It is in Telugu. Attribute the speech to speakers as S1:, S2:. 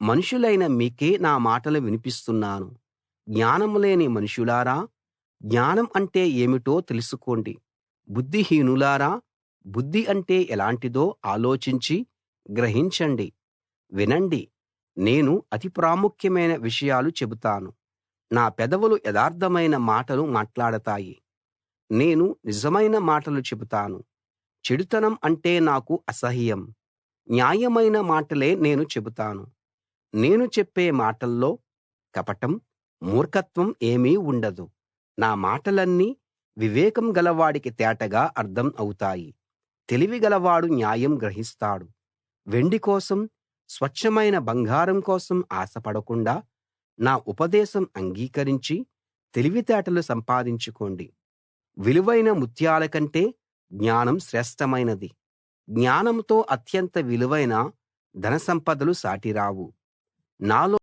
S1: మనుషులైన మీకే నా మాటలు వినిపిస్తున్నాను. జ్ఞానం లేని మనుషులారా, జ్ఞానం అంటే ఏమిటో తెలుసుకోండి. బుద్ధిహీనులారా, బుద్ధి అంటే ఎలాంటిదో ఆలోచించి గ్రహించండి. వినండి, నేను అతి ప్రాముఖ్యమైన విషయాలు చెబుతాను. నా పెదవులు యథార్థమైన మాటలు మాట్లాడతాయి. నేను నిజమైన మాటలు చెబుతాను. చెడుతనం అంటే నాకు అసహ్యం. న్యాయమైన మాటలే నేను చెబుతాను. నేను చెప్పే మాటల్లో కపటం, మూర్ఖత్వం ఏమీ ఉండదు. నా మాటలన్నీ వివేకం గలవాడికి తేటగా అర్థం అవుతాయి. తెలివి గలవాడు న్యాయం గ్రహిస్తాడు. వెండి కోసం, స్వచ్ఛమైన బంగారం కోసం ఆశపడకుండా నా ఉపదేశం అంగీకరించి తెలివితేటలు సంపాదించుకోండి. విలువైన ముత్యాల కంటే జ్ఞానం శ్రేష్ఠమైనది. జ్ఞానంతో అత్యంత విలువైన ధనసంపదలు సాటిరావు. నాలో